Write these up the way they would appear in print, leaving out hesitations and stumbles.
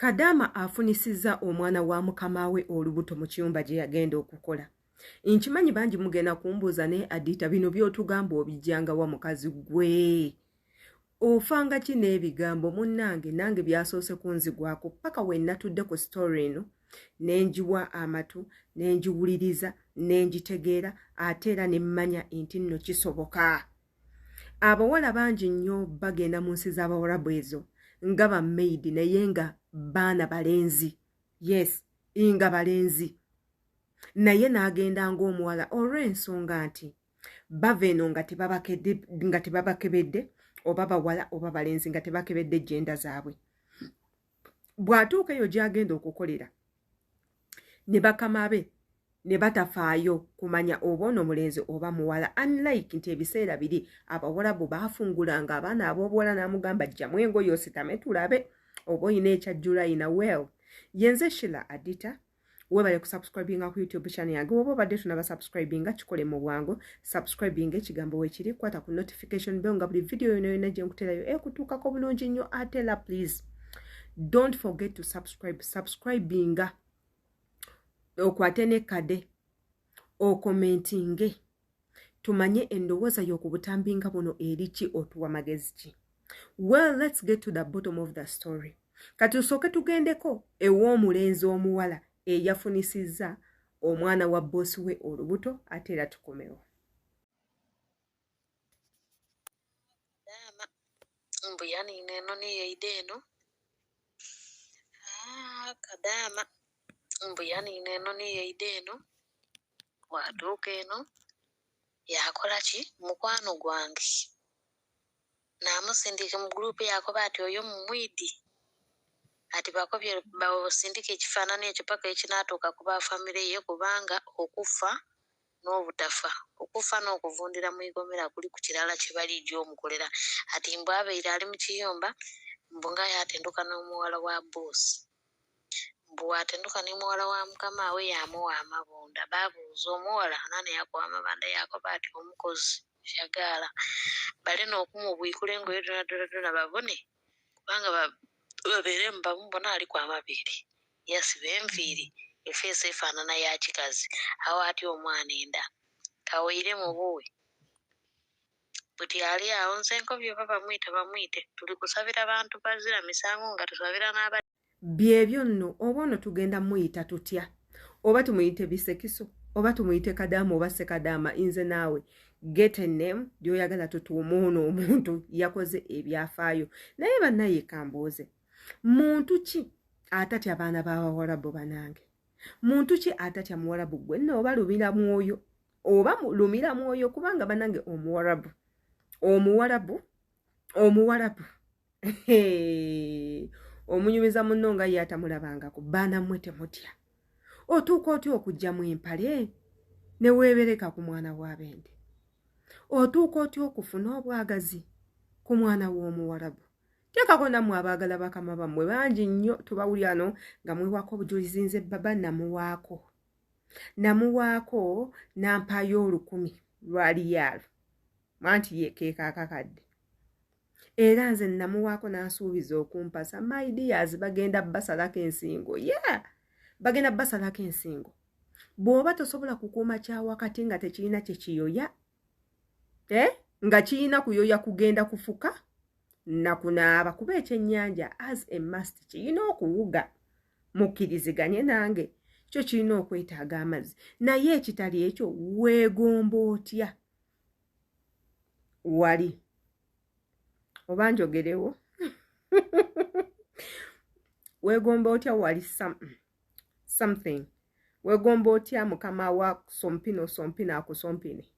Kadaama afunisizza omwana wa mukama we olubuto mu kiyumba gye yagenda okukola. Nkimanyi bangi mugenda kumbuuza ne Adita bino by'otugamba obijjanga wa mukazi gwe. Ofanga ki n'ebigambo munnange nange byasoose kunzigwako paka we natudde ku story eno nenjiwa amatu nenjiwuliriza nenjitegeera ate era ne mmanya nti nno kisoboka. Abawala bangi nnyo bagenda mu nsi z'Abawarabu ezo nga ba maid naye nga baana balenzi. Yes, nga balenzi. Naye n'agenda ng'omuwala olw'ensonga nti bava eno nga tebabakebedde oba bawala oba balenzi nga tebakebedde genda zaabwe. Bw'atuuka eyo gy'agenda okukolera ne bakama be ne batafaayo kumanya oba ono mulenzi oba muwala, unlike nti ebiseera biri Abawarabu baafungulanga abaana ab'obuwala n'amugamba jjamu engoye ositame tulabe oba oyina ekyajjula ina well. Yenze Sheila Adita webale ku subscribinga ku YouTube channel yange oba obadde tunaba subscribinga kikole mu bwangu subscribinga ekigambo weekiri kwata ku notification bell nga buli video yonna gye nkuterayo ekutuukako bulungi nnyo ate la please don't forget to subscribinga okwate ne kade okomentinge tumanye endowooza y'okubutambinga buno eriki otuwa magezi ki. Well, let's get to the bottom of the story. Kati tusooke tugendeko ew'omulenzi omuwala eyafunisizza omwana wa bosi we olubuto ate era tukomewo. Mbuyani neno ni yeide eno. Kadaama. Mbuyani neno ni yeide eno. Watuuka eno. Yakola ki mukwano gwange. Namusindika mu group yakoba ati oyo mumwidi. Ati bakobye bawosindika ekifaananyi ekyo paka ekinaatuuka kuba famire ye kubanga okufa n'obutafa okufa n'okuvundira mu igomera kuli ku kirala kye bali gy'omukolera. Ati mbw abeire ali mu kiyumba mbu nga yatenduka n'omuwala wa bosi mbu watenduka ne muwala wa mukama we yamuwa amabunda. Babuuza omuwala nane yakuwa amabanda yakoba ati omukozi yagala bale n'okumubwikula engoye dona babone kubanga babeere mbona ali kwa mabeere yasiba enviiri efeesi efaanana ya kikazi awo ati omwana enda kawaire mu buwe buti ali awo nsenkobyo baba bamwite tuli kusabira bantu bazira misango nga tusabira n'aba byebyo nno oba ono tugenda muyita tutya oba tumuyite bisekiso oba tumuyite Kadaama oba Sekadaama inze naawe get a name gy'oyagala tutuuma ono omuntu yakoze ebyafaayo. Naye bannaye kambuuze muntu ki atatya abaana b'Abawarabu banange? Muntu ki atatya Muwarabu gwe nno oba lumira mwoyo oba lumira mwoyo kubanga banange Omuwarabu omunyumiza munno nga ye atamulabangako baana mmwe temutya. Otuuka otya okugyamu empale ne weebereka ku mwana w'abende? Otuuka otya okufuna obwagazi ku mwana w'Omuwarabu? Teekako nammwe abaagala bakama bammwe bangi nnyo tubawulira no nga mwewako obujulizi. Nze baba namuwaako nampaayo 10,000 lwaliyaalo manti ye keeka akakadde era nze namuwaako n'ansuubiza okumpasa. My dears bagenda basalako ensingo. Bagenda basalako ensingo. Bw'oba tosobola kukuuma kyawakati nga tekirina kye kiyoya nga kirina kuyoya kugenda kufuka na kunaaba kuba ekyennyanja as a must kirina okuwuga mukkiriziganye nange kyo kirina okwetaaga amazzi. Naye ekitali ekyo weegomba otya wali oba njogerewo weegomba otya wali something weegomba otya mukama wa sompino akusompine.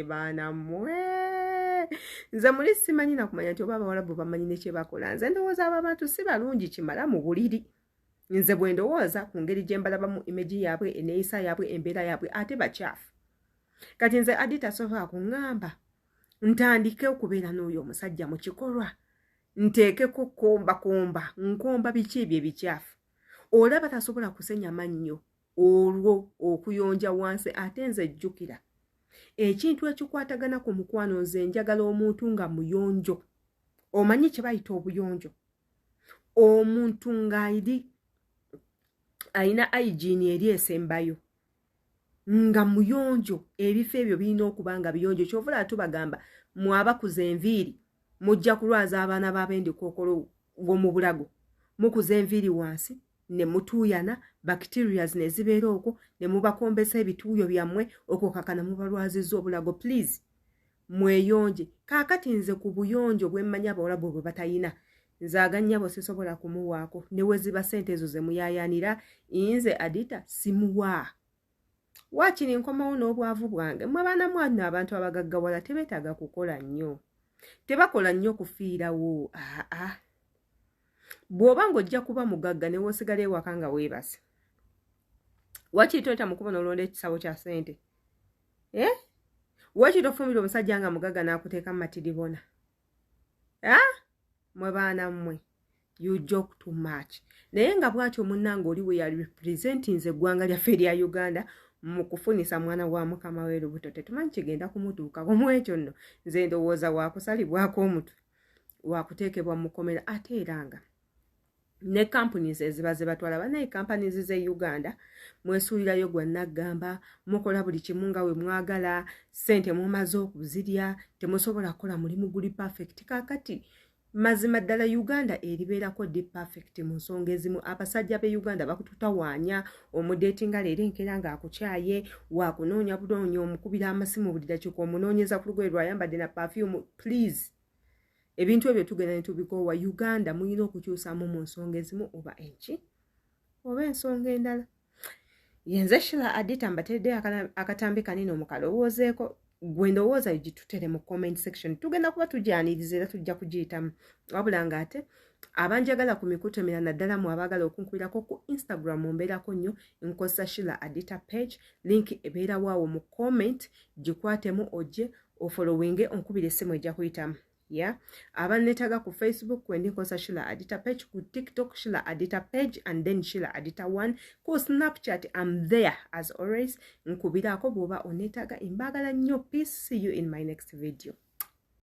Baana mmwe nze muli simanyi nakumanya nti oba Abawarabu bamanyi ne kye bakola. Nze ndowooza abo abantu si balungi kimala mu buliri. Nze bwe ndowooza ku ngeri gye mbalabamu imeji yaabwe eneeyisa yaabwe embeera yaabwe ate bakyafu. Kati nze Adita sofa kuŋŋamba ntandike okubeera n'oyo omusajja mu kikolwa nteekeko nkomba biki ebyo ebikyafu. Olaba tasobola kusenya mannyo olwo okuyonja wansi. Ate nze jjukira ekintu ekikwatagana ku mukwano nze njagala omuntu nga muyonjo. Omanyi kye bayita obuyonjo? omuntu ng'ali alina hygiene eri esembayo nga muyonjo ebifo ebyo birina okuba nga biyonjo kyovula tubagamba mwabakuza enviiri mujja kulwaza abaana b'abendikookolo bw'omu bulago mukuza enviiri wansi ne mutuuyana bacterias ne zibeera okwo ne mubakombesa ebituuyo byammwe okwo kakana mubalwazizza obulago. Please mweyonje. Kaakati nze ku buyonjo bwe mmanya abawalabu bwe batayina nzaaga nnyabo sisobola kumuwaako ne we ziba ssente ezo ze muyaayanira nze Adita simuwa. Waakiri nkomawo n'obwavu bwange mmwe baana mwanno abantu abagaggawala tebeetaaga kukola nnyo tebakola nnyo kufiirawo. Bw'oba ng'ojja kuba mugagga ne woosigala ewaka nga weebase waakiri toyita mu kubona olonda ekisabo kya ssente waakiri tofumbira omusajja nga mugagga n'akuteeka mu matiribona. Mwe baana mmwe you joke too much. Naye nga bw'atyo munnange oli we yali representinze eggwanga lyaffe erya Uganda mu kufunisa mwana wa mukama we lubuto tetumanyi kigenda kumutuukako mu ekyo nno nze ndowooza waakusalibwako omutwe waakuteekebwa mu kkomera ate era nga ne companies eziba ze batwala banaye companies ze Uganda mwesuulirayo gwa naggamba mukola buli kimu nga we mwagala ssente mumaze okuzirya temusobola kukola mulimu guli perfect. Kaakati mazima ddala Uganda eribeerako di perfect mu nsonga ezimu. Abasajja be Uganda bakututawaanya omudeetinga leero enkera ng'akukyaye waakunoonya bunoonya omukubira amasimu buli dakiika omunoonyeza ku lugoye lwayambadde na perfume. Please ebintu ebyo tugenda ne tubikoowa. Uganda muyina okukyusaamu mu nsonga ezimu oba enki oba ensonga endala. Yenze Sheila Adita mbatedde akatambi kanene omukalowoozeeko gwe ndowooza gitutere mu comment section. Tugenda kuba tujyaniriza era tujja kugiyitamu wabula ng'ate abanjagala ku mikutu emirala naddala mu abaagala okunkubirako ku Instagram mbeerako nnyo nkozesa Sheila Adita page. Link ebeerawo awo mu comment gikwatemu ojje ofollowinge onkubira essimu ejja kuyitamu. Abanneetaga ku Facebook kwendi nkozesa Sheila Adita page, ku TikTok Sheila Adita page and then Sheila Adita 1, ku Snapchat I'm there as always nkubiraako bw'oba onneetaga. Mbaagala nnyo. Peace. See you in my next video.